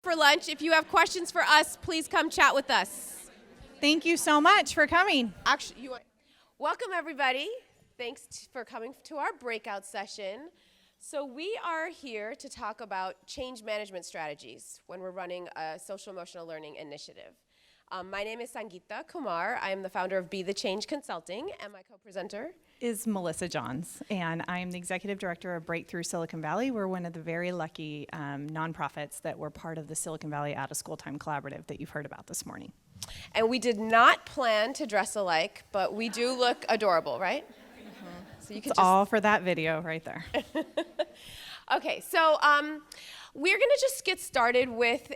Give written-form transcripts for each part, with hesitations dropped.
For lunch. If you have questions for us, please come chat with us. Thank you so much for coming. Actually, welcome everybody. Thanks for coming to our breakout session. So we are here to talk about change management strategies when we're running a social emotional learning initiative. My name is Sangeeta Kumar. I am the founder of Be the Change Consulting, and my co-presenter Is Melissa Johns, and I am the executive director of Breakthrough Silicon Valley. We're one of the very lucky nonprofits that were part of the Silicon Valley Out of School Time Collaborative that you've heard about this morning. And we did not plan to dress alike, but we do look adorable, right? So you It's all for that video right there. Okay, so we're going to just get started with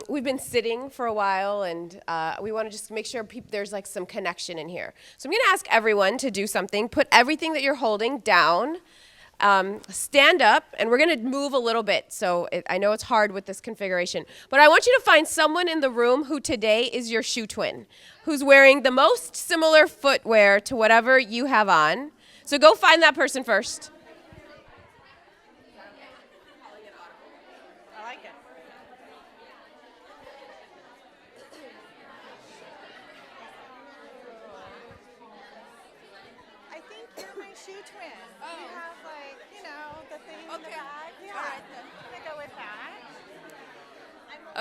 we've been sitting for a while, and we want to just make sure there's like some connection in here. So I'm going to ask everyone to do something. Put everything that you're holding down, stand up, and we're going to move a little bit. So I know it's hard with this configuration, but I want you to find someone in the room who today is your shoe twin, who's wearing the most similar footwear to whatever you have on. So go find that person first. I like it. I think you're my shoe twin. Oh. You have the thing in the Okay. back. Yeah, All right, then. I'm gonna go with that.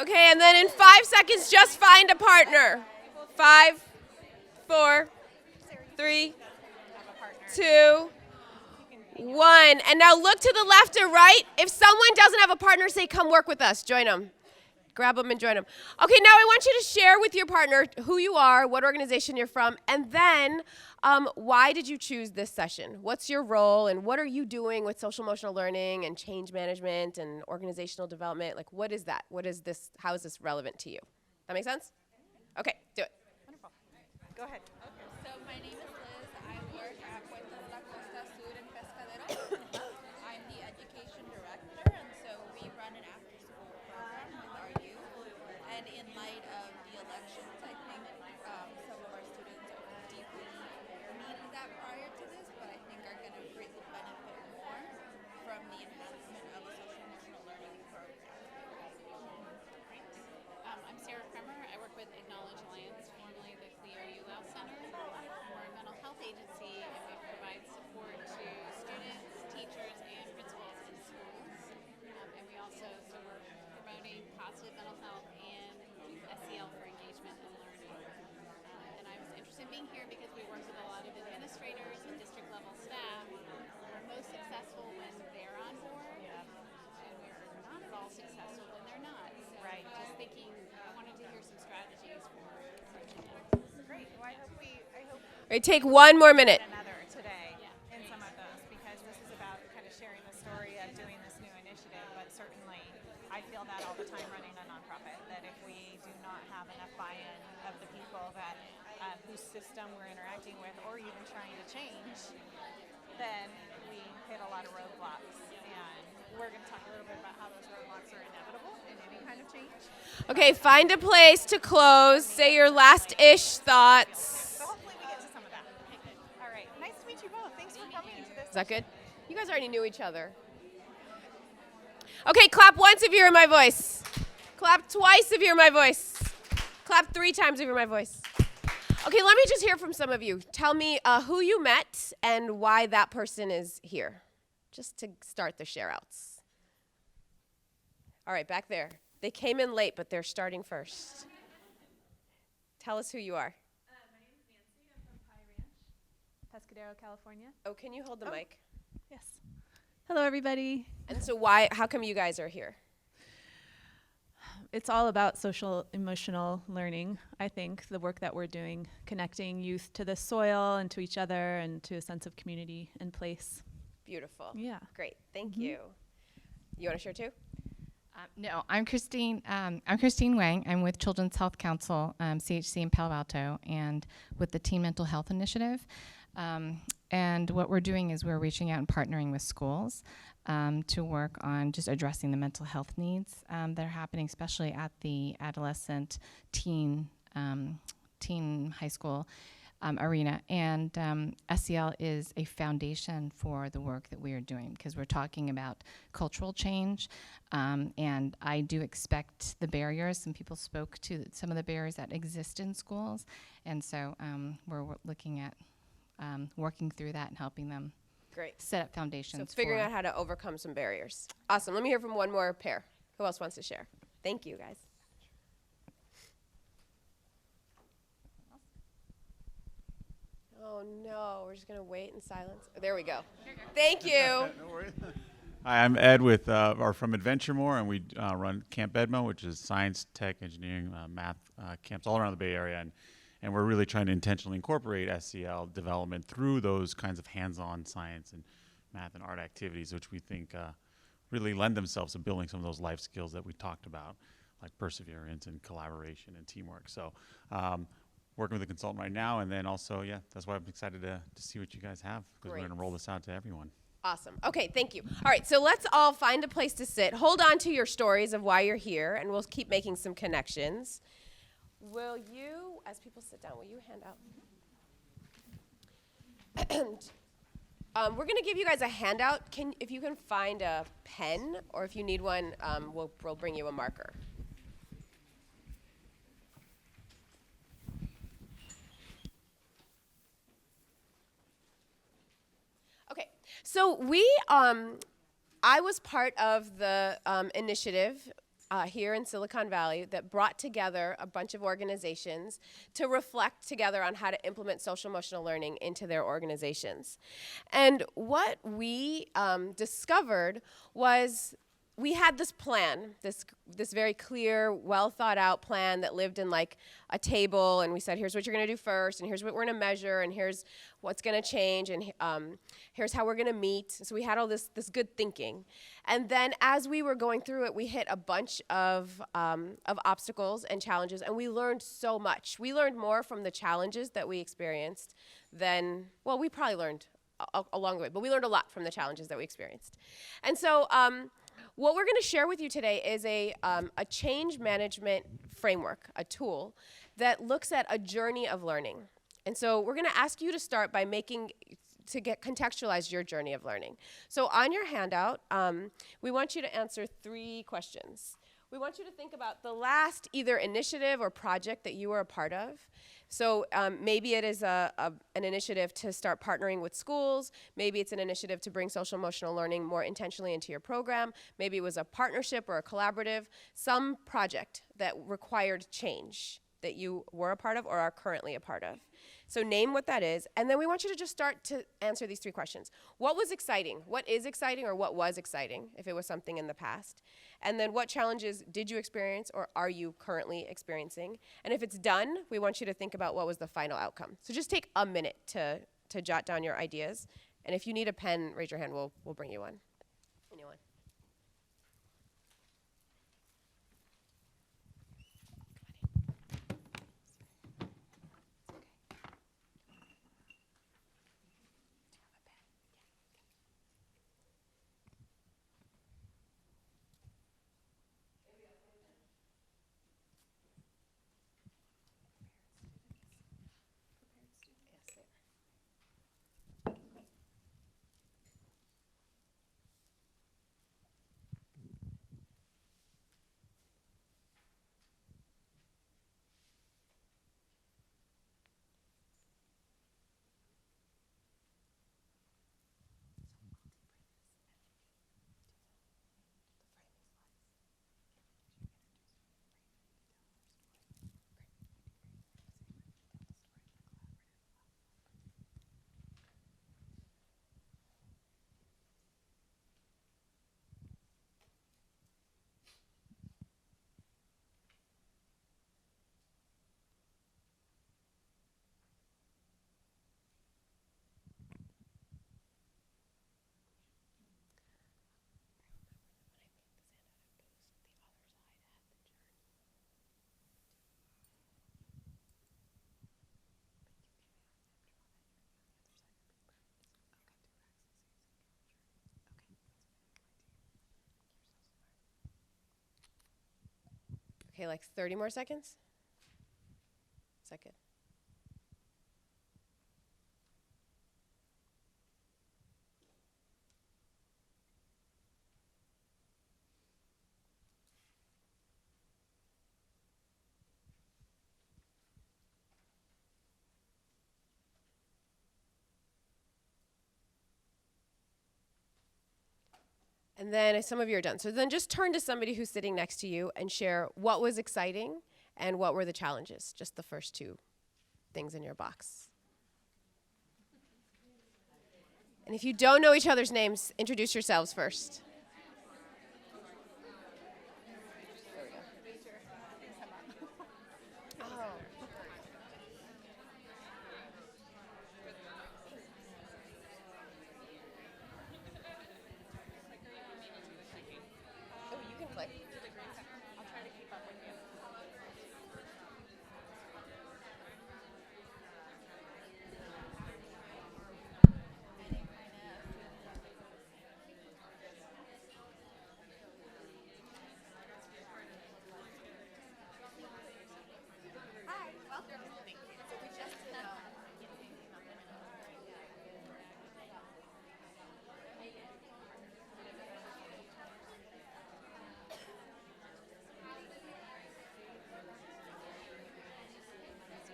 Okay, and then in 5 seconds, just find a partner. 5, 4, 3, 2, 1. And now look to the left or right. If someone doesn't have a partner, say, come work with us. Join them. Grab them and join them. Okay, now I want you to share with your partner who you are, what organization you're from, and then why did you choose this session? What's your role, and what are you doing with social emotional learning and change management and organizational development? Like, what is that? What is this? How is this relevant to you? That make sense? Okay, do it. Wonderful. Go ahead. So my name is Liz. I work at Puerto La Costa Sur en Pescadero. I'm the education director, and so we run an after-school program with our youth. And in light of the elections, I think some of our students deeply needed that prior to this, but I think are going to greatly benefit more from the enhancement of a social emotional learning program. I'm Sarah Kremer. I work with Acknowledge Alliance, formerly the Cleo ULAL Center. We're a mental health agency, and we provide support to students, teachers, and principals in schools. And we also we're promoting positive mental health and SEL for engagement and learning. And I was interested in being here because we work with a lot of administrators and district level staff. We're most successful when they're on board, and we're not at all successful when they're not. So Right. just thinking, I wanted to hear some strategies for approaching that. Great. Well, I hope All right, take 1 more minute. another today in some of those, because this is about kind of sharing the story of doing this new initiative. But certainly, I feel that all the time running a nonprofit, that if we do not have enough buy-in of the people that whose system we're interacting with or even trying to change, then we hit a lot of roadblocks. And we're going to talk a little bit about how those roadblocks are inevitable in any kind of change. Okay, find a place to close. Say your last-ish thoughts. So hopefully we get to some of that. All right. Nice to meet you both. Thanks for coming to this. Is that good? You guys already knew each other. Okay, clap once if you hear my voice. Clap twice if you hear my voice. Clap 3 times if you hear my voice. Okay, let me just hear from some of you. Tell me who you met and why that person is here, just to start the share-outs. All right, back there. They came in late, but they're starting first. Tell us who you are. My name is Nancy. I'm from Pie Ranch, Pescadero, California. Oh, can you hold the mic? Yes. Hello, everybody. And so how come you guys are here? It's all about social emotional learning, I think, the work that we're doing, connecting youth to the soil and to each other and to a sense of community and place. Beautiful. Yeah. Great. Thank you. You want to share too? No, I'm Christine. I'm Christine Wang. I'm with Children's Health Council, CHC in Palo Alto, and with the Teen Mental Health Initiative. And what we're doing is we're reaching out and partnering with schools to work on just addressing the mental health needs that are happening, especially at the adolescent teen high school arena. And SEL is a foundation for the work that we are doing, because we're talking about cultural change. And I do expect the barriers. Some people spoke to some of the barriers that exist in schools. And so we're looking at working through that and helping them Great. set up foundations. So figuring out how to overcome some barriers. Awesome. Let me hear from one more pair. Who else wants to share? Thank you, guys. Oh, no. We're just going to wait in silence. Oh, there we go. Thank you. No worries. Hi, I'm Ed with from Adventuremore, and we run Camp Edmo, which is science, tech, engineering, math camps all around the Bay Area. And we're really trying to intentionally incorporate SEL development through those kinds of hands-on science and math and art activities, which we think really lend themselves to building some of those life skills that we talked about, like perseverance and collaboration and teamwork. So working with a consultant right now, and then also, yeah, that's why I'm excited to see what you guys have, because we're going to roll this out to everyone. Awesome. Okay, thank you. All right, so let's all find a place to sit. Hold on to your stories of why you're here, and we'll keep making some connections. Will you, as people sit down, will you hand out? We're going to give you guys a handout. If you can find a pen, or if you need one, we'll bring you a marker. Okay, so I was part of the initiative here in Silicon Valley that brought together a bunch of organizations to reflect together on how to implement social emotional learning into their organizations. And what we discovered was we had this plan, this very clear, well thought out plan that lived in like a table, and we said, here's what you're going to do first, and here's what we're going to measure, and here's what's going to change, and here's how we're going to meet. So we had all this good thinking. And then as we were going through it, we hit a bunch of obstacles and challenges, and we learned so much. We learned more from the challenges that we experienced than, well, we probably learned along the way, but we learned a lot from the challenges that we experienced. And so what we're going to share with you today is a change management framework, a tool that looks at a journey of learning. And so we're going to ask you to start by contextualize your journey of learning. So on your handout, we want you to answer 3 questions. We want you to think about the last either initiative or project that you were a part of. So maybe it is an initiative to start partnering with schools. Maybe it's an initiative to bring social emotional learning more intentionally into your program. Maybe it was a partnership or a collaborative, some project that required change that you were a part of or are currently a part of. So name what that is, and then we want you to just start to answer these 3 questions. What was exciting? What is exciting, or what was exciting, if it was something in the past? And then what challenges did you experience or are you currently experiencing? And if it's done, we want you to think about what was the final outcome. So just take a minute to jot down your ideas. And if you need a pen, raise your hand, we'll bring you one. Anyone? Okay, like 30 more seconds? Is that good? And then some of you are done. So then just turn to somebody who's sitting next to you and share what was exciting and what were the challenges, just the first two things in your box. And if you don't know each other's names, introduce yourselves first.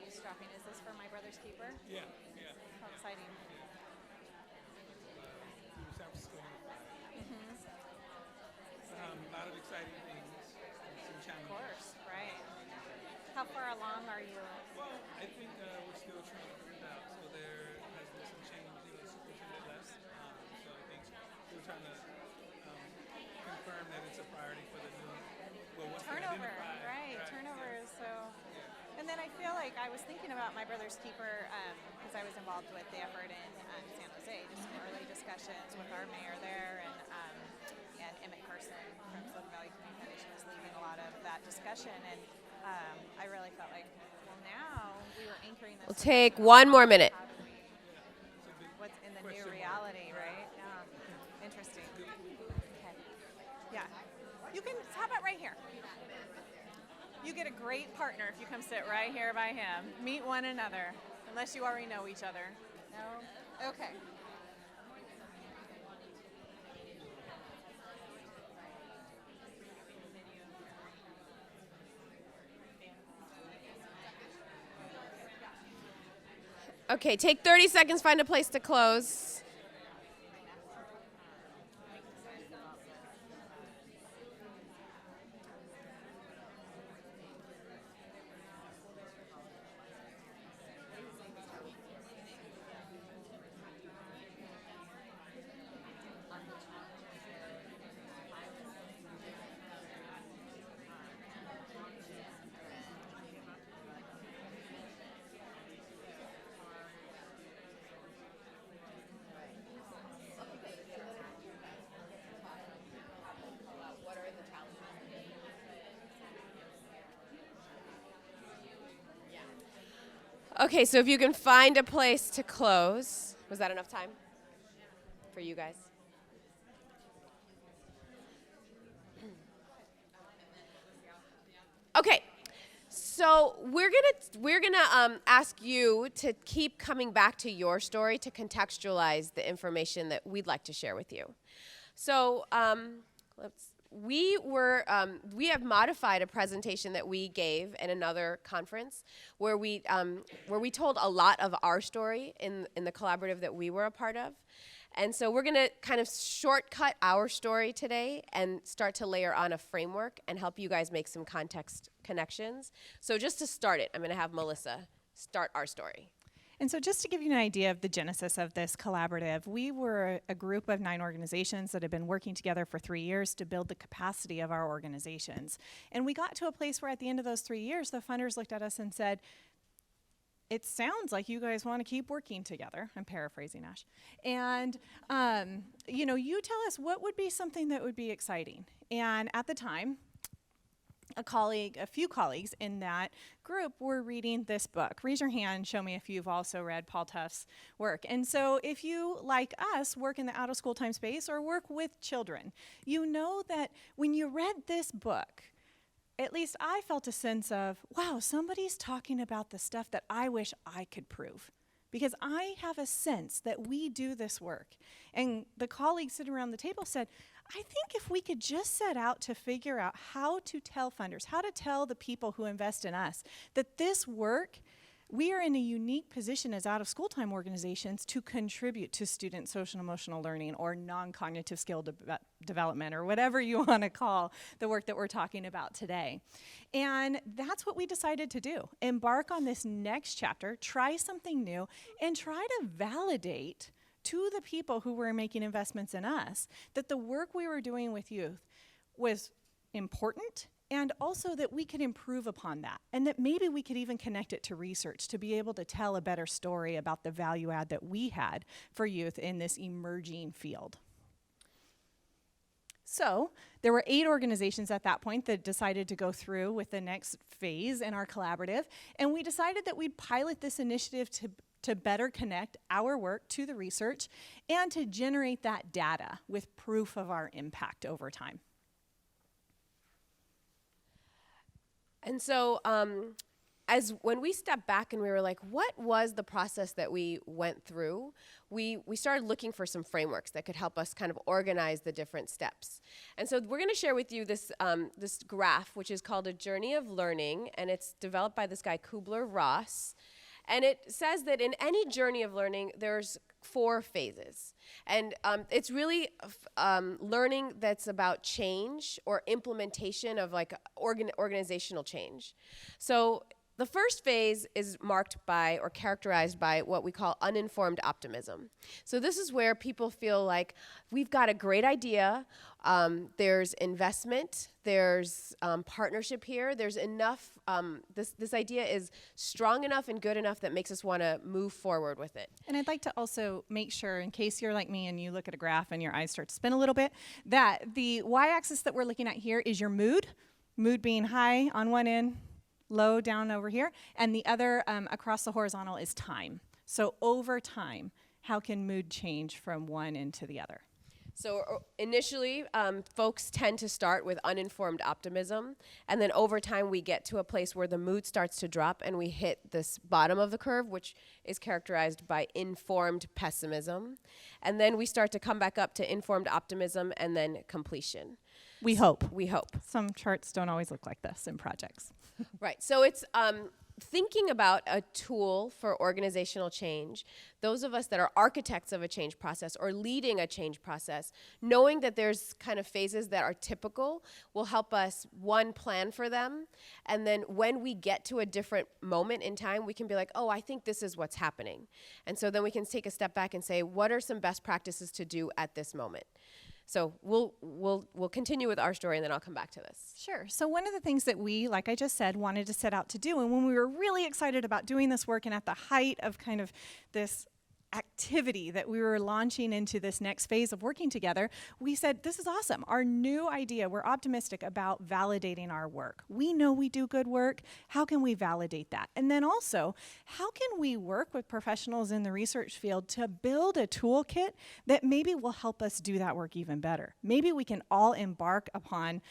Eavesdropping. Is this for my brother's keeper? Yeah. How exciting. San Francisco. A lot of exciting things, some Of challenges. course, right. How far along are you? Well, I think we're still trying to figure it out. So there has been some change. Superintendent left. So I think we're trying to confirm that it's a priority for the new. Well, what's been Turnover, identified. right. Turnover is so. And then I feel like I was thinking about my brother's keeper because I was involved with the effort in San Jose, just some early discussions with our mayor there, and Emmett Carson from Silicon Valley Community Foundation was leading a lot of that discussion, and I really felt like, well, now we were anchoring this. We'll take 1 more minute. How do we, what's in the new reality, right? Yeah. Interesting. Okay. Yeah. You can, how about right here? You get a great partner if you come sit right here by him. Meet one another, unless you already know each other. No? Okay. Okay, take 30 seconds, find a place to close. Okay, so if you can find a place to close. Was that enough time for you guys? Okay, so we're gonna ask you to keep coming back to your story to contextualize the information that we'd like to share with you. So we have modified a presentation that we gave in another conference where we told a lot of our story in the collaborative that we were a part of. And so we're going to kind of shortcut our story today and start to layer on a framework and help you guys make some context connections. So just to start it, I'm going to have Melissa start our story. And so just to give you an idea of the genesis of this collaborative, we were a group of 9 organizations that had been working together for 3 years to build the capacity of our organizations. And we got to a place where at the end of those 3 years, the funders looked at us and said, it sounds like you guys want to keep working together. I'm paraphrasing, Ash. And, you tell us what would be something that would be exciting. And at the time, a few colleagues in that group were reading this book. Raise your hand, show me if you've also read Paul Tuff's work. And so if you, like us, work in the out-of-school time space or work with children, you know that when you read this book, at least I felt a sense of, wow, somebody's talking about the stuff that I wish I could prove. Because I have a sense that we do this work. And the colleagues sitting around the table said, I think if we could just set out to figure out how to tell funders, how to tell the people who invest in us, that this work we are in a unique position as out-of-school time organizations to contribute to student social and emotional learning or non-cognitive skill development, or whatever you want to call the work that we're talking about today. And that's what we decided to do. Embark on this next chapter, try something new, and try to validate to the people who were making investments in us that the work we were doing with youth was important, and also that we could improve upon that, and that maybe we could even connect it to research to be able to tell a better story about the value add that we had for youth in this emerging field. So there were 8 organizations at that point that decided to go through with the next phase in our collaborative, and we decided that we'd pilot this initiative to better connect our work to the research and to generate that data with proof of our impact over time. And so as when we stepped back and we were like, what was the process that we went through? We started looking for some frameworks that could help us kind of organize the different steps. And so we're going to share with you this, this graph, which is called A Journey of Learning, and it's developed by this guy, Kubler-Ross. And it says that in any journey of learning, there's 4 phases. And it's really learning that's about change or implementation of like organizational change. So the first phase is marked by or characterized by what we call uninformed optimism. So this is where people feel like we've got a great idea, there's investment, there's partnership here, there's enough, this idea is strong enough and good enough that makes us want to move forward with it. And I'd like to also make sure, in case you're like me and you look at a graph and your eyes start to spin a little bit, that the y-axis that we're looking at here is your mood being high on one end, low down over here, and the other across the horizontal is time. So over time, how can mood change from one end to the other? So initially, folks tend to start with uninformed optimism, and then over time we get to a place where the mood starts to drop and we hit this bottom of the curve, which is characterized by informed pessimism. And then we start to come back up to informed optimism and then completion. We hope. We hope. Some charts don't always look like this in projects. Right. So it's thinking about a tool for organizational change. Those of us that are architects of a change process or leading a change process, knowing that there's kind of phases that are typical will help us, one, plan for them, and then when we get to a different moment in time, we can be like, oh, I think this is what's happening. And so then we can take a step back and say, what are some best practices to do at this moment? So we'll continue with our story, and then I'll come back to this. Sure. So one of the things that we, like I just said, wanted to set out to do, and when we were really excited about doing this work and at the height of kind of this activity that we were launching into this next phase of working together, we said, this is awesome. Our new idea, we're optimistic about validating our work. We know we do good work. How can we validate that? And then also, how can we work with professionals in the research field to build a toolkit that maybe will help us do that work even better? Maybe we can all embark upon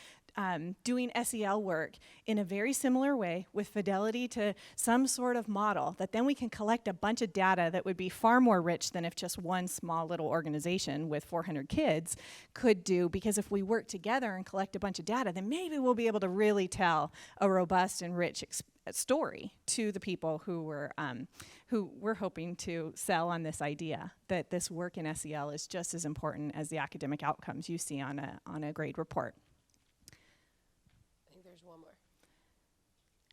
doing SEL work in a very similar way with fidelity to some sort of model that then we can collect a bunch of data that would be far more rich than if just one small little organization with 400 kids could do, because if we work together and collect a bunch of data, then maybe we'll be able to really tell a robust and rich story to the people who we're hoping to sell on this idea that this work in SEL is just as important as the academic outcomes you see on a grade report. One more.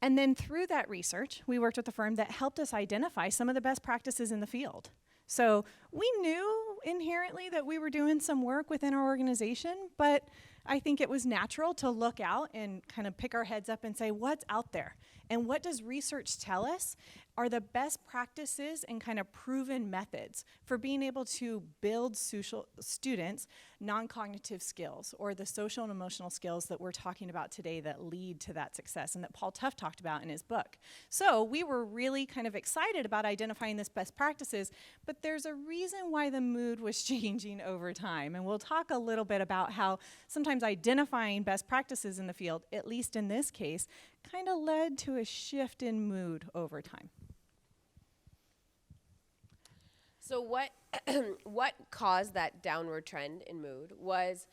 And then through that research, we worked with a firm that helped us identify some of the best practices in the field. So we knew inherently that we were doing some work within our organization, but I think it was natural to look out and kind of pick our heads up and say, what's out there? And what does research tell us are the best practices and kind of proven methods for being able to build students' non-cognitive skills, or the social and emotional skills that we're talking about today that lead to that success and that Paul Tuff talked about in his book. So we were really kind of excited about identifying this best practices, but there's a reason why the mood was changing over time. And we'll talk a little bit about how sometimes identifying best practices in the field, at least in this case, kind of led to a shift in mood over time. So what caused that downward trend in mood was,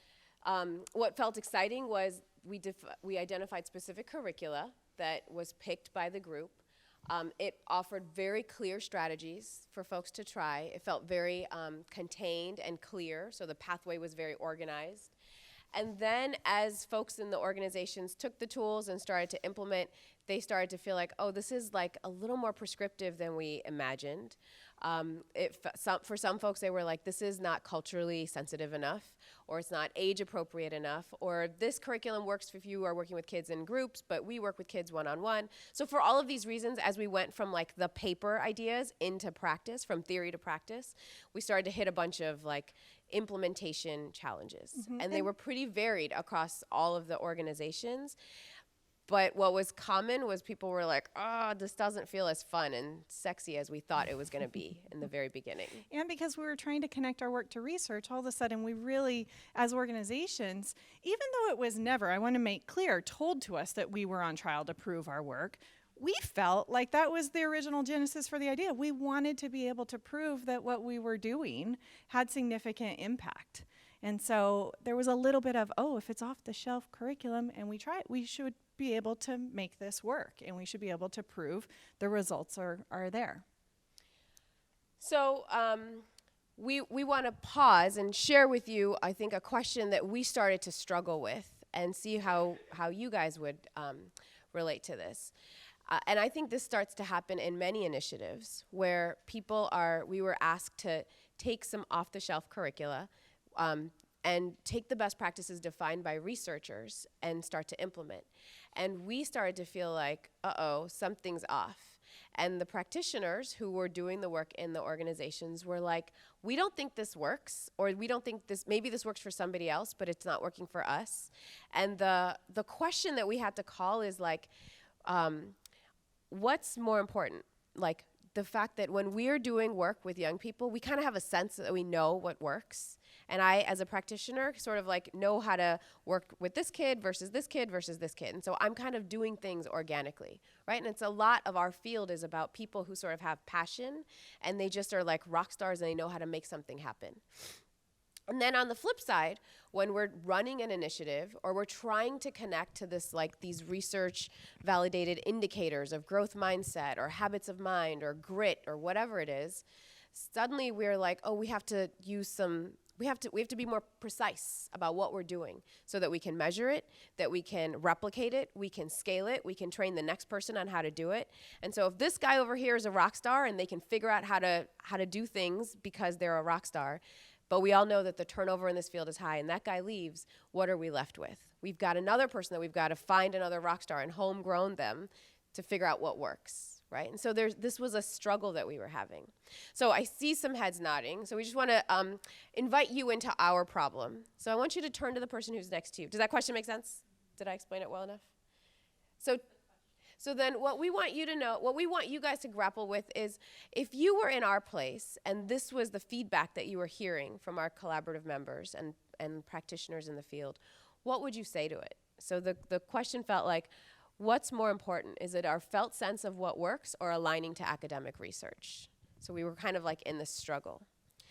what felt exciting was we identified specific curricula that was picked by the group. It offered very clear strategies for folks to try. It felt very contained and clear, so the pathway was very organized. And then as folks in the organizations took the tools and started to implement, they started to feel like, oh, this is like a little more prescriptive than we imagined. For some folks, they were like, this is not culturally sensitive enough, or it's not age appropriate enough, or this curriculum works if you are working with kids in groups, but we work with kids one-on-one. So for all of these reasons, as we went from like the paper ideas into practice, from theory to practice, we started to hit a bunch of like implementation challenges. And they were pretty varied across all of the organizations. But what was common was people were like, oh, this doesn't feel as fun and sexy as we thought it was going to be in the very beginning. And because we were trying to connect our work to research, all of a sudden we really, as organizations, even though it was never, I want to make clear, told to us that we were on trial to prove our work, we felt like that was the original genesis for the idea. We wanted to be able to prove that what we were doing had significant impact. And so there was a little bit of, oh, if it's off the shelf curriculum and we try it, we should be able to make this work, and we should be able to prove the results are there. So we want to pause and share with you, I think, a question that we started to struggle with and see how you guys would relate to this. And I think this starts to happen in many initiatives where we were asked to take some off-the-shelf curricula and take the best practices defined by researchers and start to implement. And we started to feel like, uh-oh, something's off. And the practitioners who were doing the work in the organizations were like, we don't think this works, or we don't think maybe this works for somebody else, but it's not working for us. And the question that we had to call is like, what's more important? Like the fact that when we're doing work with young people, we kind of have a sense that we know what works. And I, as a practitioner, sort of like know how to work with this kid versus this kid versus this kid. And so I'm kind of doing things organically, right? And it's a lot of our field is about people who sort of have passion and they just are like rock stars and they know how to make something happen. And then on the flip side, when we're running an initiative or we're trying to connect to this, like these research validated indicators of growth mindset or habits of mind or grit or whatever it is, suddenly we're like, oh, we have to be more precise about what we're doing so that we can measure it, that we can replicate it, we can scale it, we can train the next person on how to do it. And so if this guy over here is a rock star and they can figure out how to do things because they're a rock star, but we all know that the turnover in this field is high and that guy leaves, what are we left with? We've got another person that we've got to find another rock star and homegrown them to figure out what works, right? And so this was a struggle that we were having. So I see some heads nodding. So we just want to invite you into our problem. So I want you to turn to the person who's next to you. Does that question make sense? Did I explain it well enough? So then what we want you to know, what we want you guys to grapple with is if you were in our place and this was the feedback that you were hearing from our collaborative members and practitioners in the field, what would you say to it? So the question felt like, what's more important? Is it our felt sense of what works or aligning to academic research? So we were kind of like in this struggle.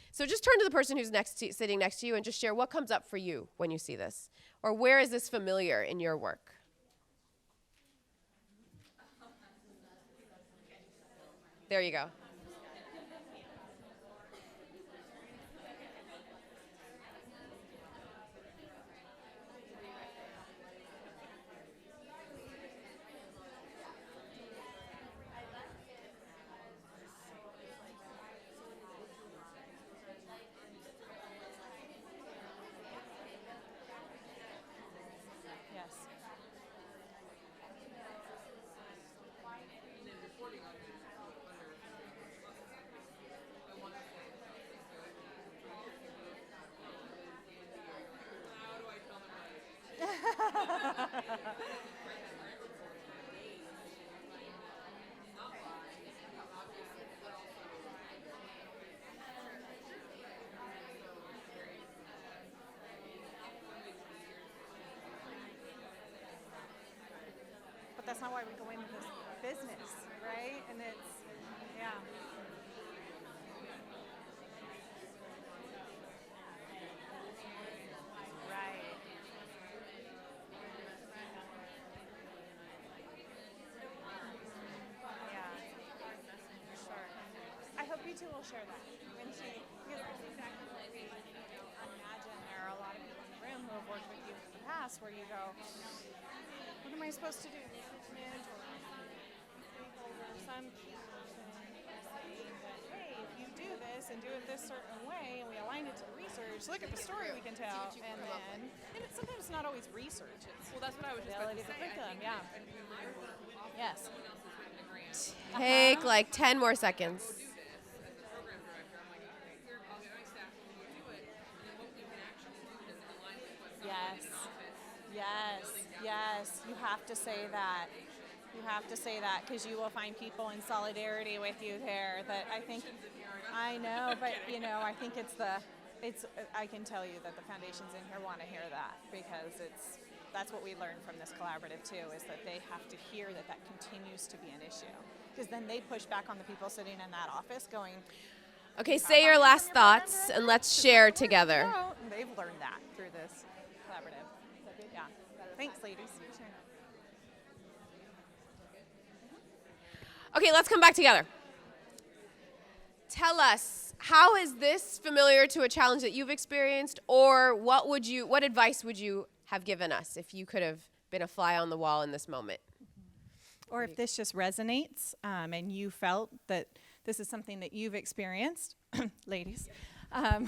So just turn to the person who's sitting next to you and just share what comes up for you when you see this. Or where is this familiar in your work? There you go. Yes. But that's not why we go into this business, right? And it's, yeah. Right. Yeah. too will share that. When she, because that's exactly what we imagine. There are a lot of people in the room who have worked with you in the past where you go, what am I supposed to do? Management or stakeholder, some key person saying that, hey, if you do this and do it this certain way and we align it to the research, look at the story we can tell. And sometimes it's not always research. It's Well, that's what I was just about to ability to say. curriculum, yeah. Yes. Take like 10 more seconds. Yes. Yes. Yes. You have to say that. You have to say that because you will find people in solidarity with you there that I think, I know, but I think I can tell you that the foundations in here want to hear that because that's what we learned from this collaborative too, is that they have to hear that continues to be an issue. Because then they push back on the people sitting in that office going, Okay, say your last thoughts and let's share together. no, they've learned that through this collaborative. Is that good? Yeah. Thanks, ladies. Okay, let's come back together. Tell us, how is this familiar to a challenge that you've experienced, or what advice would you have given us if you could have been a fly on the wall in this moment? Or if this just resonates and you felt that this is something that you've experienced, ladies. Hi.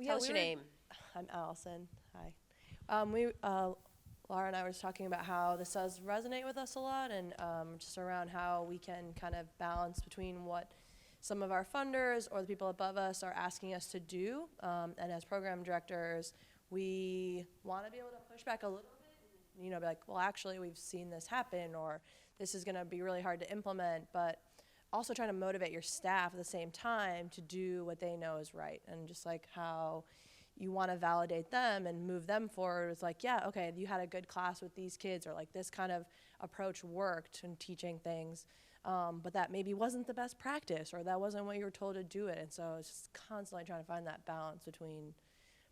Tell us your name. I'm Allison. Hi. Laura and I were just talking about how this does resonate with us a lot, and just around how we can kind of balance between what some of our funders or the people above us are asking us to do, and as program directors, we want to be able to push back a little bit, be like, well, actually, we've seen this happen, or this is going to be really hard to implement, but also trying to motivate your staff at the same time to do what they know is right, and just like how you want to validate them and move them forward. It's like, yeah, okay, you had a good class with these kids, or like this kind of approach worked in teaching things, but that maybe wasn't the best practice, or that wasn't what you were told to do it. And so it's just constantly trying to find that balance between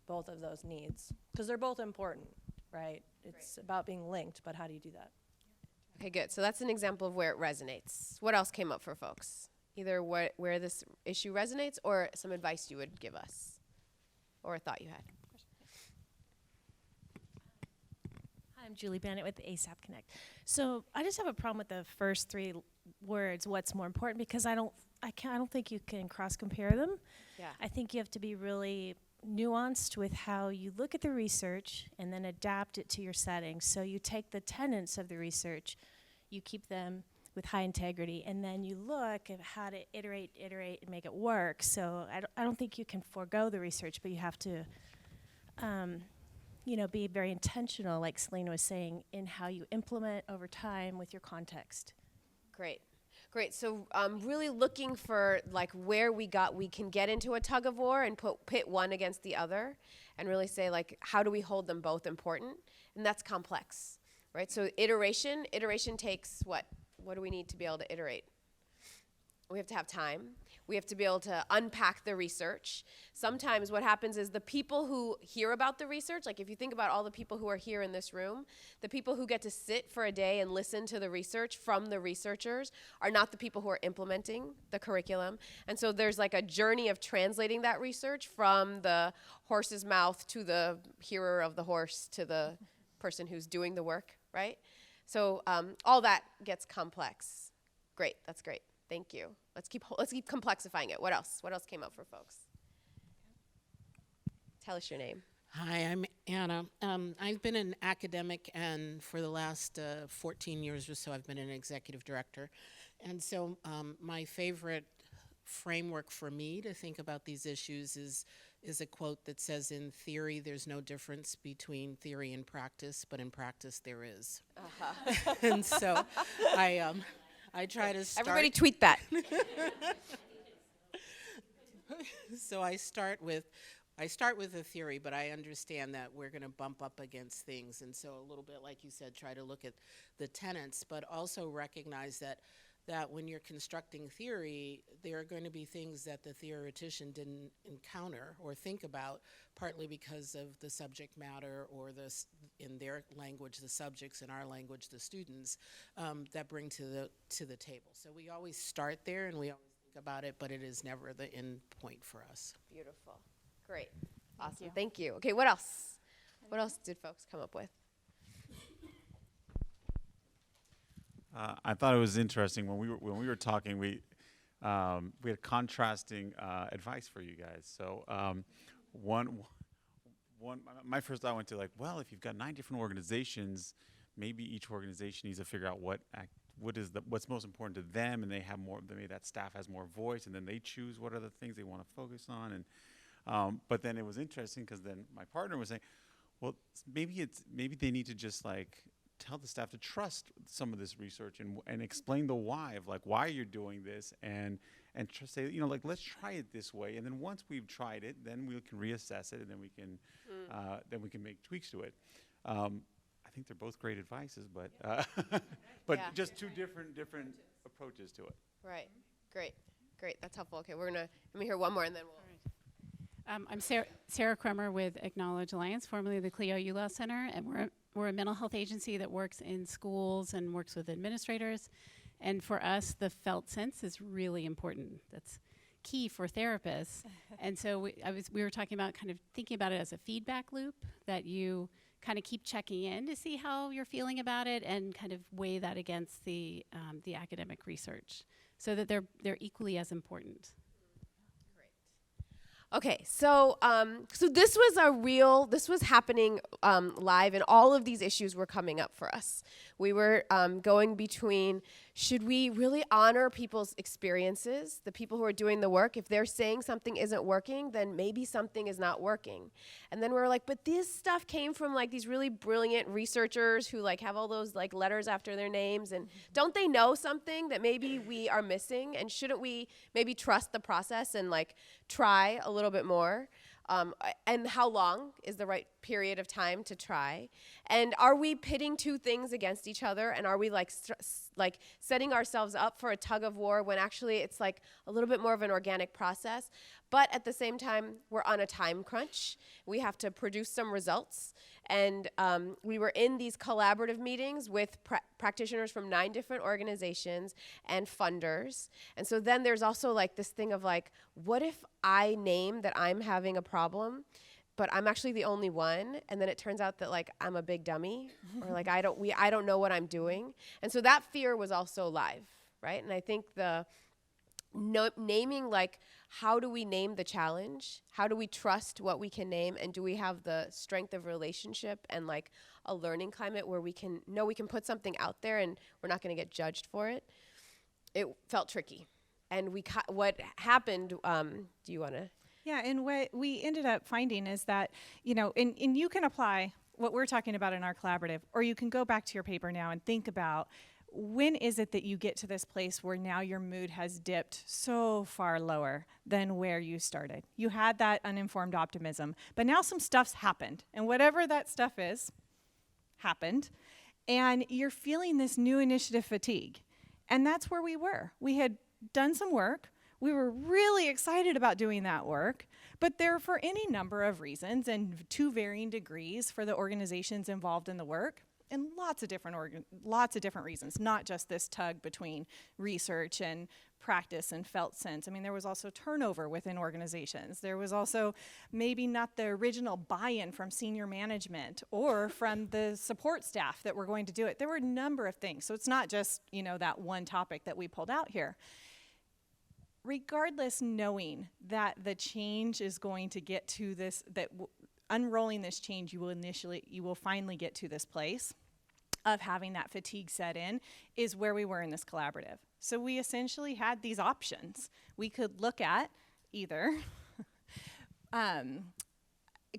both of those needs, because they're both important, right? It's about being linked, but how do you do that? Okay, good. So that's an example of where it resonates. What else came up for folks? Either where this issue resonates or some advice you would give us or a thought you had. Hi, I'm Julie Bennett with ASAP Connect. So I just have a problem with the first three words, what's more important, because I don't think you can cross-compare them. Yeah. I think you have to be really nuanced with how you look at the research and then adapt it to your setting. So you take the tenets of the research, you keep them with high integrity, and then you look at how to iterate, and make it work. So I don't think you can forego the research, but you have to, be very intentional, like Selena was saying, in how you implement over time with your context. Great. So really looking for like where we can get into a tug of war and pit one against the other and really say like, how do we hold them both important? And that's complex, right? So iteration takes what? What do we need to be able to iterate? We have to have time. We have to be able to unpack the research. Sometimes what happens is the people who hear about the research, like if you think about all the people who are here in this room, the people who get to sit for a day and listen to the research from the researchers are not the people who are implementing the curriculum. And so there's like a journey of translating that research from the horse's mouth to the hearer of the horse to the person who's doing the work, right? So all that gets complex. Great, that's great. Thank you. Let's keep complexifying it. What else? What else came up for folks? Tell us your name. Hi, I'm Anna. I've been an academic, and for the last 14 years or so, I've been an executive director. And so my favorite framework for me to think about these issues is a quote that says, in theory, there's no difference between theory and practice, but in practice, there is. Uh-huh. And so I try to start. Everybody tweet that. So I start with a theory, but I understand that we're going to bump up against things. And so a little bit, like you said, try to look at the tenets, but also recognize that that when you're constructing theory, there are going to be things that the theoretician didn't encounter or think about, partly because of the subject matter or in their language, the subjects, in our language, the students, that bring to the table. So we always start there and we always think about it, but it is never the end point for us. Beautiful. Great. Awesome. Thank you. Okay, what else? What else did folks come up with? I thought it was interesting when we were talking. We had contrasting advice for you guys. So my first thought went to like, well, if you've got 9 different organizations, maybe each organization needs to figure out what's most important to them, and they have more. Maybe that staff has more voice, and then they choose what are the things they want to focus on. And but then it was interesting because then my partner was saying, well, maybe they need to just like tell the staff to trust some of this research and explain the why of like why you're doing this and say, you know, like, let's try it this way, and then once we've tried it, then we can reassess it, and then we can make tweaks to it. I think they're both great advices, but but just two different approaches to it. Right. Great. That's helpful. Okay, let me hear one more, and then we'll. I'm Sarah Kremer with Acknowledge Alliance, formerly the Clio ULAW Center, and we're a mental health agency that works in schools and works with administrators. And for us, the felt sense is really important. That's key for therapists. And so we were talking about kind of thinking about it as a feedback loop, that you kind of keep checking in to see how you're feeling about it and kind of weigh that against the academic research, so that they're equally as important. Okay, so this was happening live, and all of these issues were coming up for us. We were going between, should we really honor people's experiences, the people who are doing the work? If they're saying something isn't working, then maybe something is not working. And then we were like, but this stuff came from like these really brilliant researchers who like have all those like letters after their names, and don't they know something that maybe we are missing? And shouldn't we maybe trust the process and like try a little bit more? And how long is the right period of time to try? And are we pitting two things against each other? And are we like setting ourselves up for a tug of war when actually it's like a little bit more of an organic process? But at the same time, we're on a time crunch. We have to produce some results. And we were in these collaborative meetings with practitioners from 9 different organizations and funders. And so then there's also like this thing of like, what if I name that I'm having a problem, but I'm actually the only one, and then it turns out that like I'm a big dummy, or like I don't know what I'm doing. And so that fear was also live, right? And I think naming, like, how do we name the challenge? How do we trust what we can name? And do we have the strength of relationship and like a learning climate where we can know we can put something out there and we're not going to get judged for it? It felt tricky. And what happened, do you want to? Yeah, and what we ended up finding is that, you know, and you can apply what we're talking about in our collaborative, or you can go back to your paper now and think about, when is it that you get to this place where now your mood has dipped so far lower than where you started? You had that uninformed optimism, but now some stuff's happened, and whatever that stuff is, happened, and you're feeling this new initiative fatigue. And that's where we were. We had done some work. We were really excited about doing that work, but there, for any number of reasons and to varying degrees for the organizations involved in the work, and lots of different reasons, not just this tug between research and practice and felt sense. I mean, there was also turnover within organizations. There was also maybe not the original buy-in from senior management or from the support staff that were going to do it. There were a number of things. So it's not just, you know, that one topic that we pulled out here. Regardless, knowing that the change is going to get to this, unrolling this change, you will finally get to this place of having that fatigue set in, is where we were in this collaborative. So we essentially had these options. We could look at either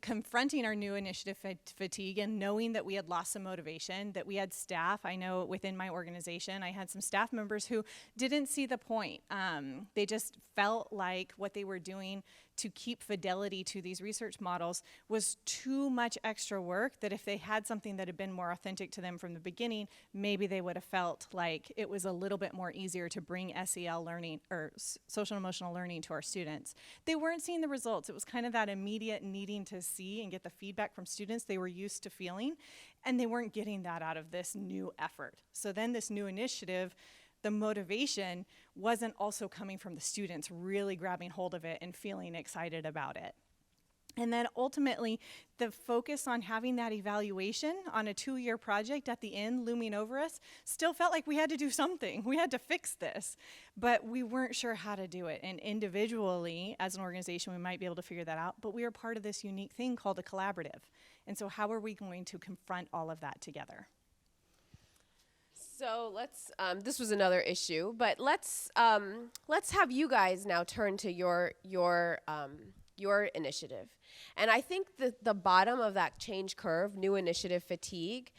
confronting our new initiative fatigue and knowing that we had lost some motivation, that we had staff. I know within my organization, I had some staff members who didn't see the point. They just felt like what they were doing to keep fidelity to these research models was too much extra work, that if they had something that had been more authentic to them from the beginning, maybe they would have felt like it was a little bit more easier to bring SEL learning or social emotional learning to our students. They weren't seeing the results. It was kind of that immediate needing to see and get the feedback from students they were used to feeling, and they weren't getting that out of this new effort. So then this new initiative, the motivation wasn't also coming from the students really grabbing hold of it and feeling excited about it. And then ultimately, the focus on having that evaluation on a 2-year project at the end looming over us still felt like we had to do something. We had to fix this, but we weren't sure how to do it. And individually, as an organization, we might be able to figure that out, but we are part of this unique thing called a collaborative. And so how are we going to confront all of that together? So let's, this was another issue, but let's have you guys now turn to your initiative. And I think the bottom of that change curve, new initiative fatigue,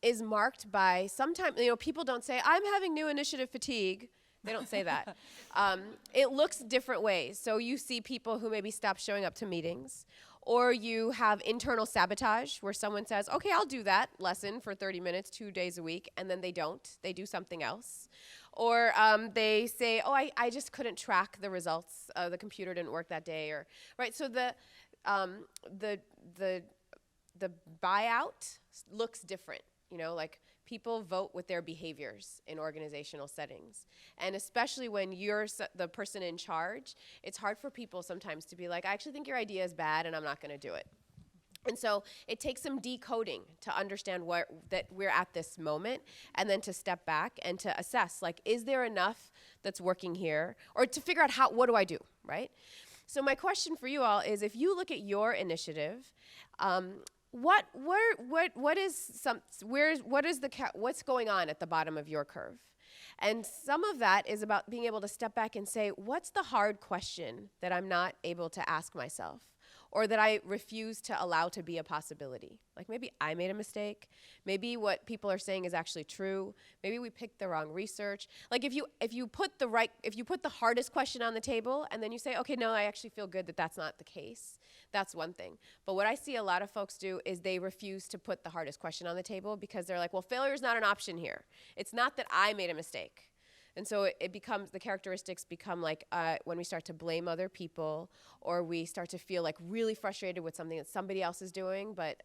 is marked by sometimes, people don't say, I'm having new initiative fatigue. They don't say that. It looks different ways. So you see people who maybe stop showing up to meetings, or you have internal sabotage where someone says, okay, I'll do that lesson for 30 minutes, 2 days a week, and then they don't. They do something else. Or they say, oh, I just couldn't track the results. The computer didn't work that day. Or right. So the buyout looks different. Like people vote with their behaviors in organizational settings. And especially when you're the person in charge, it's hard for people sometimes to be like, I actually think your idea is bad and I'm not going to do it. And so it takes some decoding to understand that we're at this moment, and then to step back and to assess, like, is there enough that's working here? Or to figure out what do I do, right? So my question for you all is, if you look at your initiative, what's going on at the bottom of your curve? And some of that is about being able to step back and say, what's the hard question that I'm not able to ask myself? Or that I refuse to allow to be a possibility. Like maybe I made a mistake. Maybe what people are saying is actually true. Maybe we picked the wrong research. Like if you put the hardest question on the table and then you say, okay, no, I actually feel good that that's not the case. That's one thing. But what I see a lot of folks do is they refuse to put the hardest question on the table because they're like, well, failure is not an option here. It's not that I made a mistake. And so it becomes, the characteristics become like when we start to blame other people, or we start to feel like really frustrated with something that somebody else is doing, but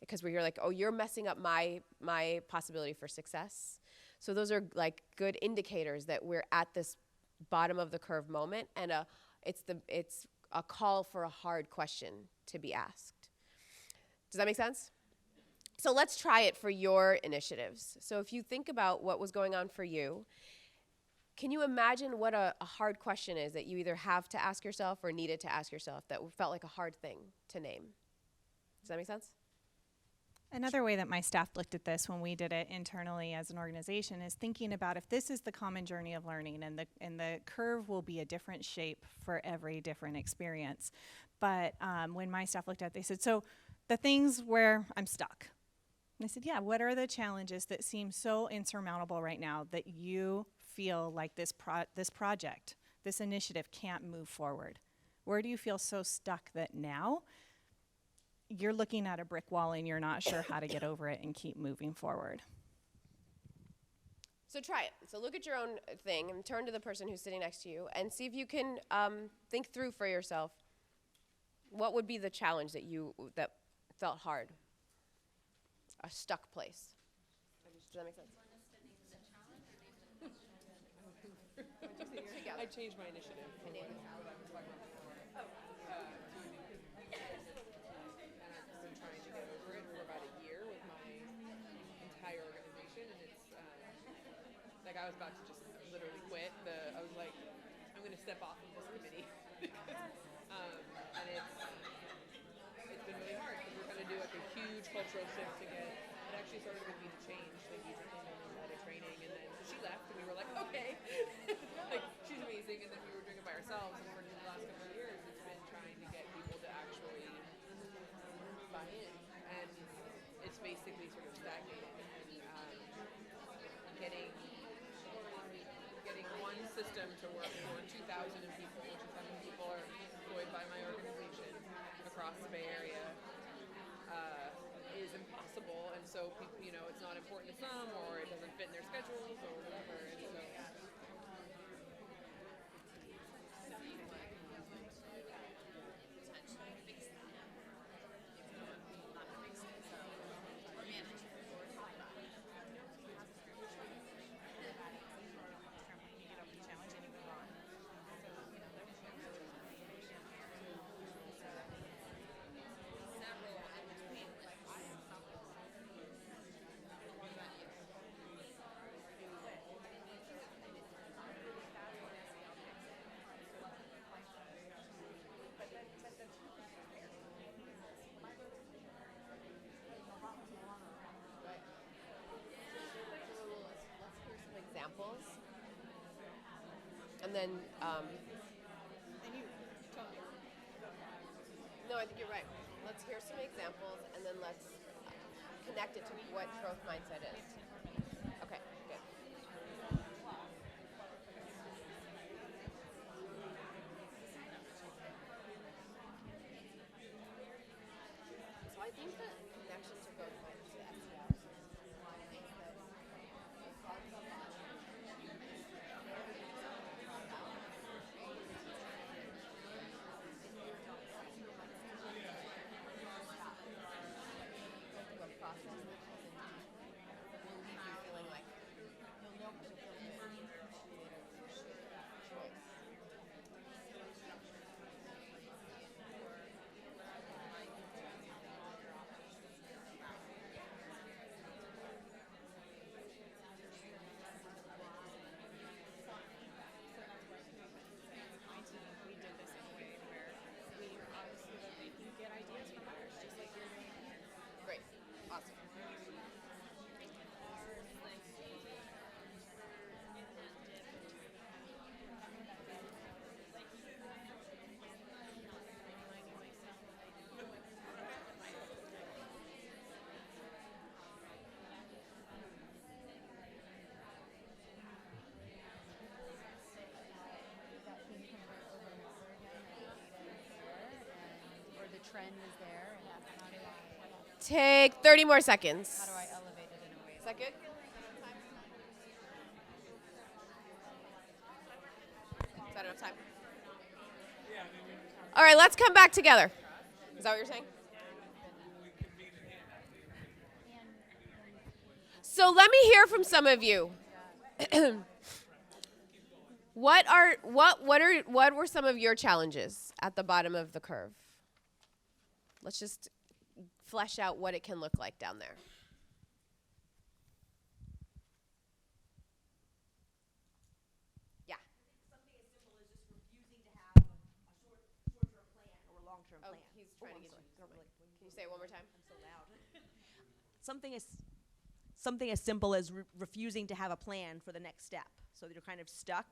because we're like, oh, you're messing up my possibility for success. So those are like good indicators that we're at this bottom of the curve moment, and it's a call for a hard question to be asked. Does that make sense? So let's try it for your initiatives. So if you think about what was going on for you, can you imagine what a hard question is that you either have to ask yourself or needed to ask yourself that felt like a hard thing to name? Does that make sense? Another way that my staff looked at this when we did it internally as an organization is thinking about if this is the common journey of learning, and the curve will be a different shape for every different experience. But when my staff looked at it, they said, so the things where I'm stuck. And I said, yeah, what are the challenges that seem so insurmountable right now that you feel like this project, this initiative can't move forward? Where do you feel so stuck that now you're looking at a brick wall and you're not sure how to get over it and keep moving forward? So try it. So look at your own thing and turn to the person who's sitting next to you and see if you can think through for yourself what would be the challenge that felt hard, a stuck place. Does that make sense? I changed my initiative. And I've been trying to get over it for about a year with my entire organization, and it's like I was about to just literally quit. I was like, I'm going to step off of this committee, and it's been really hard because we're going to do like a huge cultural shift to get. It actually started with me to change, like you came in and led a training, and then so she left, and we were like, okay, like she's amazing, and then we were doing it by ourselves. And for the last couple of years, it's been trying to get people to actually And then, And you told me. no, I think you're right. Let's hear some examples, and then let's connect it to what growth mindset is. Okay, good. So I think the connection to growth mindset to SEL is that through a process that will leave you feeling like you'll know because you'll feel good later you should choice. My team, we did this in a way where we obviously let you get ideas from others, just like you're doing here. Great. Awesome. Or the trend is there, and how do I Take 30 more seconds. elevate it in a way? Is that good? Is that enough time? All right, let's come back together. Is that what you're saying? So let me hear from some of you. What were some of your challenges at the bottom of the curve? Let's just flesh out what it can look like down there. Yeah. Something as simple as just refusing to have a short-term plan or a long-term Oh, plan. he's trying to get you. I don't really. Can you say it one more time? I'm so loud. Something as simple as refusing to have a plan for the next step, so that you're kind of stuck.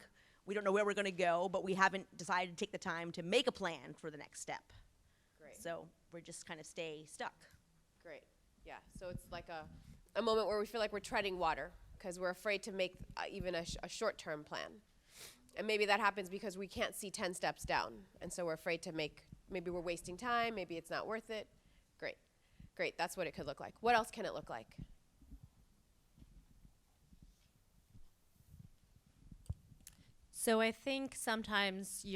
We don't know where we're going to go, but we haven't decided to take the time to make a plan for the next step. Great. So we're just kind of stay stuck. Great. Yeah. So it's like a moment where we feel like we're treading water because we're afraid to make even a short-term plan. And maybe that happens because we can't see 10 steps down. And so we're afraid to maybe we're wasting time, maybe it's not worth it. Great. Great. That's what it could look like. What else can it look like? So I think sometimes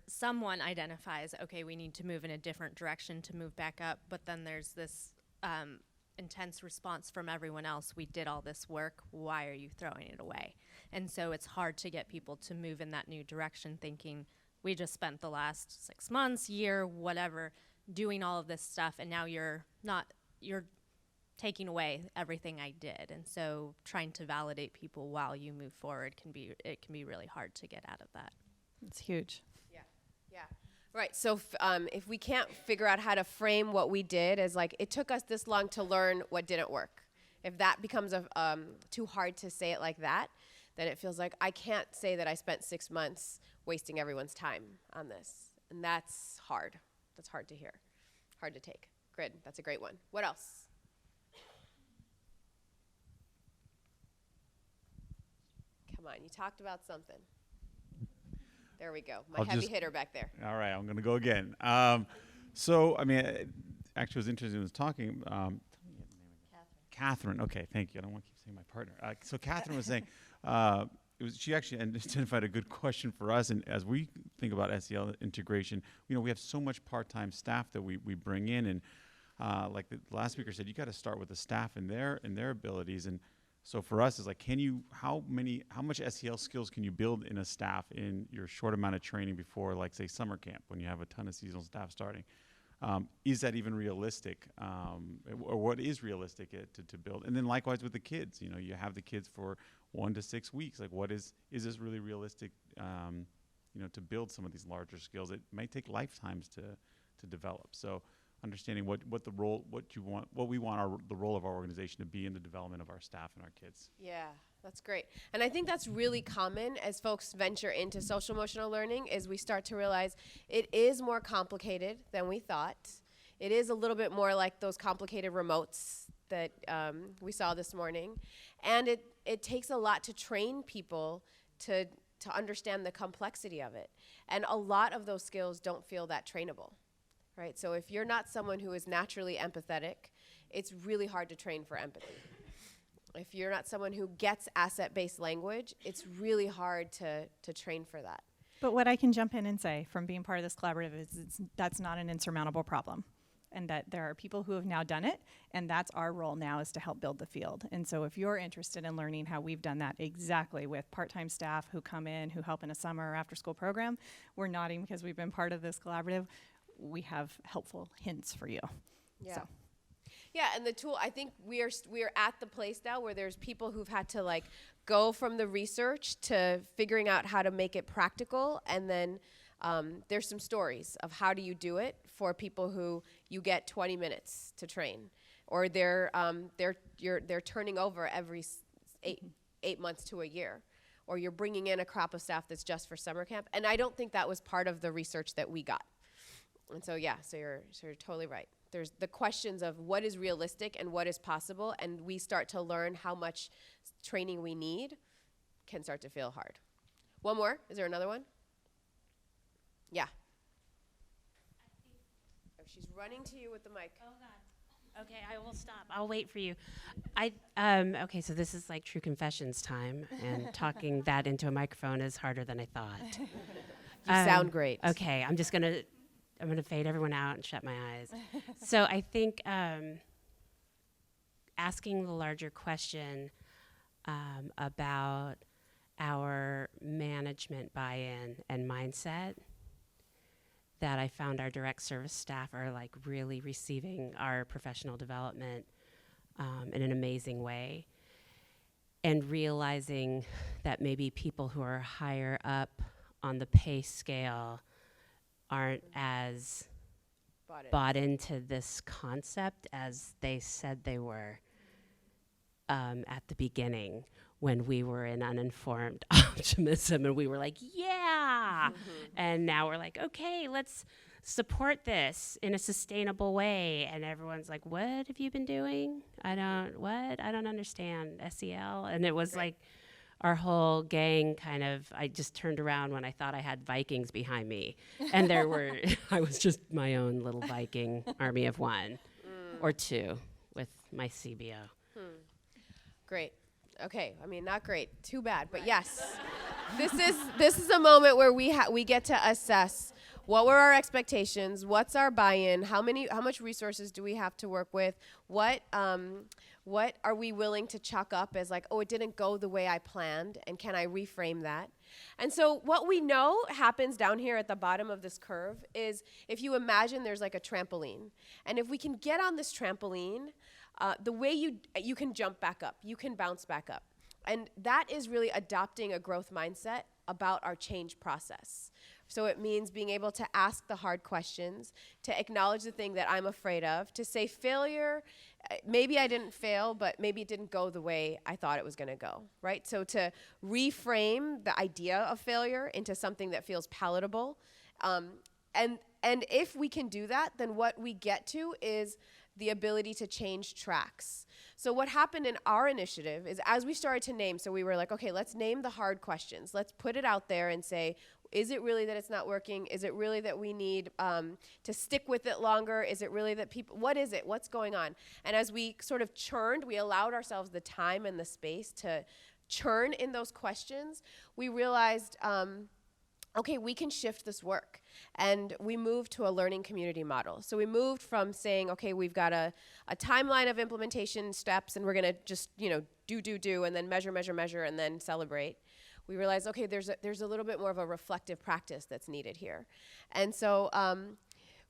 someone identifies, okay, we need to move in a different direction to move back up, but then there's this intense response from everyone else. We did all this work. Why are you throwing it away? And so it's hard to get people to move in that new direction, thinking we just spent the last 6 months, year, whatever, doing all of this stuff, and now you're taking away everything I did. And so trying to validate people while you move forward can be really hard to get out of that. It's huge. Yeah. Yeah. Right. So if we can't figure out how to frame what we did as like, it took us this long to learn what didn't work. If that becomes too hard to say it like that, then it feels like I can't say that I spent 6 months wasting everyone's time on this. And that's hard. That's hard to hear. Hard to take. Good. That's a great one. What else? Come on. You talked about something. There we go. My heavy hitter back there. All right, I'm going to go again. So, I mean, actually, it was interesting when I was talking. Catherine. Okay, thank you. I don't want to keep saying my partner. So Catherine was saying, she actually identified a good question for us. And as we think about SEL integration, we have so much part-time staff that we bring in. And like the last speaker said, you got to start with the staff and their abilities. And so for us, it's like, how much SEL skills can you build in a staff in your short amount of training before, like, say, summer camp, when you have a ton of seasonal staff starting? Is that even realistic? Or what is realistic to build? And then likewise with the kids, you have the kids for 1 to 6 weeks. Like, is this really realistic, to build some of these larger skills? It may take lifetimes to develop. So understanding what the role, what we want the role of our organization to be in the development of our staff and our kids. Yeah, That's great. And I think that's really common as folks venture into social emotional learning is we start to realize it is more complicated than we thought. It is a little bit more like those complicated remotes that we saw this morning. And it takes a lot to train people to understand the complexity of it. And a lot of those skills don't feel that trainable, right? So if you're not someone who is naturally empathetic, it's really hard to train for empathy. If you're not someone who gets asset-based language, it's really hard to train for that. But what I can jump in and say from being part of this collaborative is that's not an insurmountable problem, and that there are people who have now done it, and that's our role now is to help build the field. And so if you're interested in learning how we've done that exactly with part-time staff who come in, who help in a summer or after-school program, we're nodding because we've been part of this collaborative. We have helpful hints for you. Yeah. So. Yeah, and the tool, I think we are at the place now where there's people who've had to like go from the research to figuring out how to make it practical, and then there's some stories of how do you do it for people who you get 20 minutes to train, or they're turning over every 8 months to a year, or you're bringing in a crop of staff that's just for summer camp. And I don't think that was part of the research that we got. And so yeah, so you're totally right. There's the questions of what is realistic and what is possible, and we start to learn how much training we need can start to feel hard. One more? Is there another one? Yeah. Oh, she's running to you with the mic. Oh, God. Okay, I will stop. I'll wait for you. Okay, so this is like true confessions time, and talking that into a microphone is harder than I thought. You sound great. Okay, I'm gonna fade everyone out and shut my eyes. So I think asking the larger question about our management buy-in and mindset, that I found our direct service staff are like really receiving our professional development in an amazing way, and realizing that maybe people who are higher up on the pay scale aren't as bought into this concept as they said they were at the beginning, when we were in uninformed optimism and we were like, yeah. And now we're like, okay, let's support this in a sustainable way. And everyone's like, what have you been doing? I don't understand SEL. And it was like our whole gang I just turned around when I thought I had Vikings behind me. And I was just my own little Viking army of one or two with my CBO. Great. Okay, I mean, not great, too bad, but yes. This is a moment where we get to assess what were our expectations, what's our buy-in, how much resources do we have to work with, what are we willing to chalk up as like, oh, it didn't go the way I planned, and can I reframe that? And so what we know happens down here at the bottom of this curve is, if you imagine there's like a trampoline, and if we can get on this trampoline, the way you can jump back up, you can bounce back up. And that is really adopting a growth mindset about our change process. So it means being able to ask the hard questions, to acknowledge the thing that I'm afraid of, to say failure, maybe I didn't fail, but maybe it didn't go the way I thought it was going to go, right? So to reframe the idea of failure into something that feels palatable. And if we can do that, then what we get to is the ability to change tracks. So what happened in our initiative is, as we started to name, so we were like, okay, let's name the hard questions. Let's put it out there and say, is it really that it's not working? Is it really that we need to stick with it longer? Is it really that what is it? What's going on? And as we sort of churned, we allowed ourselves the time and the space to churn in those questions. We realized, okay, we can shift this work. And we moved to a learning community model. So we moved from saying, okay, we've got a timeline of implementation steps, and we're going to just, do, and then measure, and then celebrate. We realized, okay, there's a little bit more of a reflective practice that's needed here. And so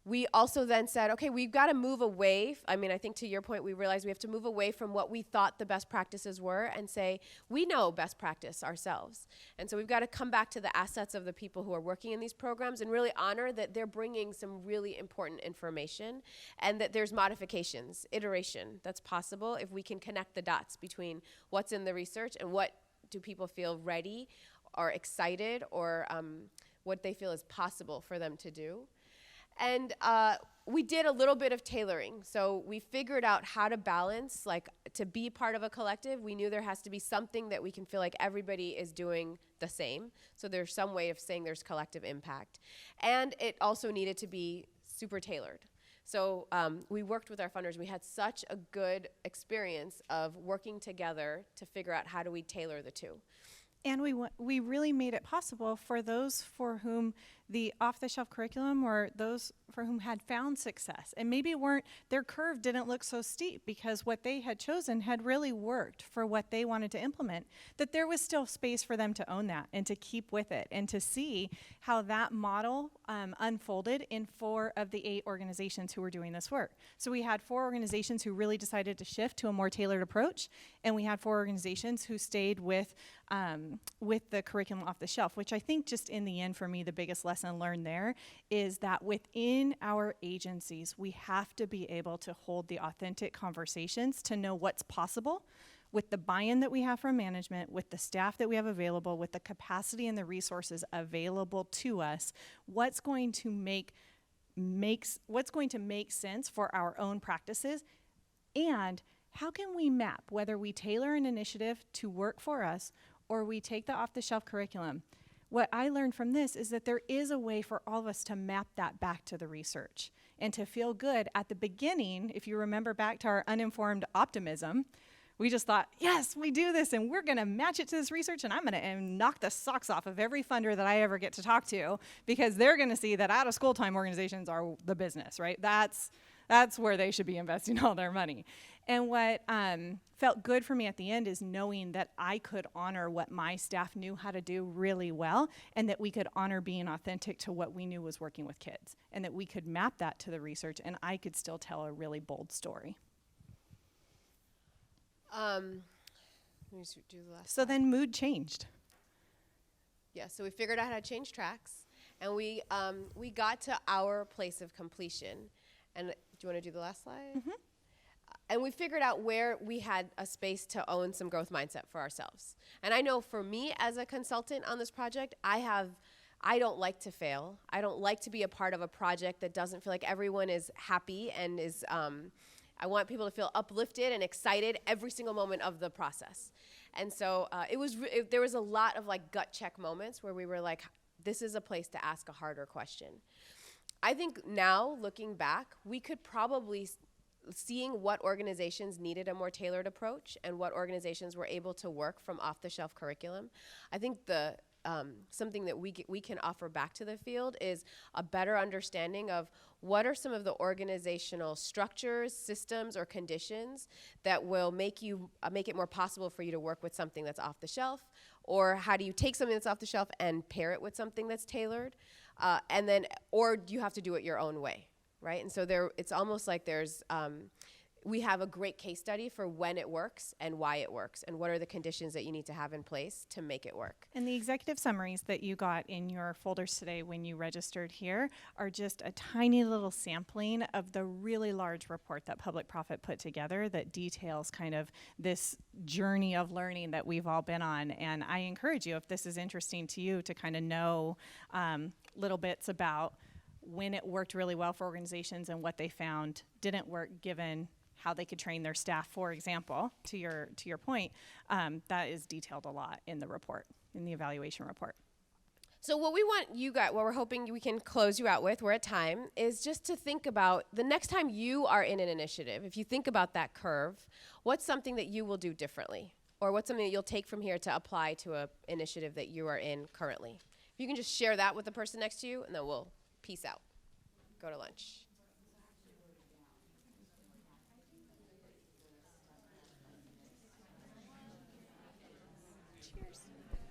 we also then said, okay, we've got to move away. I think to your point, we realized we have to move away from what we thought the best practices were and say, we know best practice ourselves. And so we've got to come back to the assets of the people who are working in these programs and really honor that they're bringing some really important information, and that there's modifications, iteration that's possible if we can connect the dots between what's in the research and what do people feel ready or excited, or what they feel is possible for them to do. And we did a little bit of tailoring. So we figured out how to balance, like, to be part of a collective, we knew there has to be something that we can feel like everybody is doing the same. So there's some way of saying there's collective impact. And it also needed to be super tailored. So we worked with our funders. We had such a good experience of working together to figure out how do we tailor the two. And we really made it possible for those for whom the off-the-shelf curriculum, or those for whom had found success and maybe their curve didn't look so steep because what they had chosen had really worked for what they wanted to implement, that there was still space for them to own that and to keep with it and to see how that model unfolded in 4 of the 8 organizations who were doing this work. So we had 4 organizations who really decided to shift to a more tailored approach, and we had 4 organizations who stayed with the curriculum off the shelf, which I think just in the end for me, the biggest lesson learned there is that within our agencies, we have to be able to hold the authentic conversations to know what's possible with the buy-in that we have from management, with the staff that we have available, with the capacity and the resources available to us, what's going to make sense for our own practices, and how can we map whether we tailor an initiative to work for us or we take the off-the-shelf curriculum. What I learned from this is that there is a way for all of us to map that back to the research and to feel good at the beginning. If you remember back to our uninformed optimism, we just thought, yes, we do this and we're gonna match it to this research, and I'm gonna knock the socks off of every funder that I ever get to talk to, because they're gonna see that out of school time organizations are the business, right? That's where they should be investing all their money. And what felt good for me at the end is knowing that I could honor what my staff knew how to do really well, and that we could honor being authentic to what we knew was working with kids, and that we could map that to the research, and I could still tell a really bold story. Let me do the last So then mood changed. Yeah, so we figured out how to change tracks, and we got to our place of completion. And do you want to do the last slide? Mm-hmm. And we figured out where we had a space to own some growth mindset for ourselves. And I know for me as a consultant on this project, I don't like to fail. I don't like to be a part of a project that doesn't feel like everyone is happy and is, I want people to feel uplifted and excited every single moment of the process. And so there was a lot of like gut check moments where we were like, this is a place to ask a harder question. I think now, looking back, we could probably, seeing what organizations needed a more tailored approach and what organizations were able to work from off-the-shelf curriculum, I think something that we can offer back to the field is a better understanding of what are some of the organizational structures, systems, or conditions that will make it more possible for you to work with something that's off the shelf, or how do you take something that's off the shelf and pair it with something that's tailored, or do you have to do it your own way, right? And so it's almost like we have a great case study for when it works and why it works, and what are the conditions that you need to have in place to make it work. And the executive summaries that you got in your folders today when you registered here are just a tiny little sampling of the really large report that Public Profit put together that details kind of this journey of learning that we've all been on. And I encourage you, if this is interesting to you, to kind of know little bits about when it worked really well for organizations and what they found didn't work given how they could train their staff, for example, to your point. That is detailed a lot in the report, in the evaluation report. So what we're hoping we can close you out with, we're at time, is just to think about the next time you are in an initiative, if you think about that curve, what's something that you will do differently? Or what's something that you'll take from here to apply to an initiative that you are in currently? If you can just share that with the person next to you, and then we'll peace out. Go to lunch.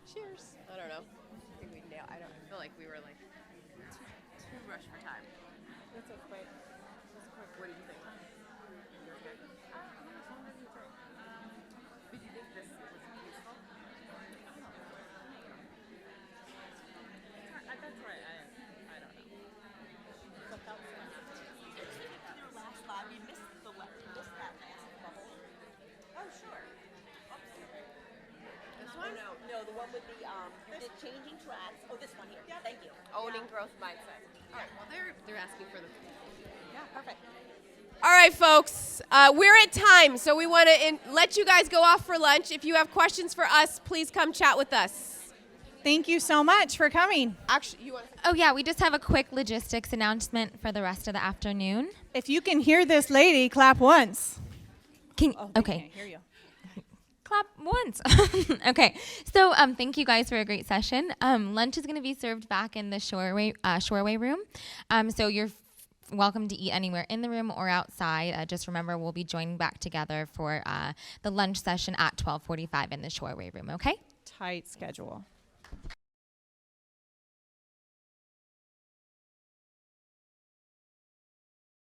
Cheers. I don't know. I think I feel like we were like too rushed for time. That's okay. What did you think? Did you think this was useful? That's right. I don't know. But that was fun. Your last slide, you missed that last bubble. Oh, sure. Oops. This one? No. one with the you did changing tracks. Oh, this one here. Thank you. Owning growth mindset. All right. Well, they're asking for the. Yeah, perfect. All right, folks, we're at time, so we want to let you guys go off for lunch. If you have questions for us, please come chat with us. Thank you so much for coming. Actually, you want to? Oh yeah, we just have a quick logistics announcement for the rest of the afternoon. If you can hear this lady, clap once. Okay. Can't hear you. Clap once. Okay. So thank you guys for a great session. Lunch is going to be served back in the Shoreway room. So you're welcome to eat anywhere in the room or outside. Just remember, we'll be joining back together for the lunch session at 12:45 in the Shoreway room. Okay. Tight schedule.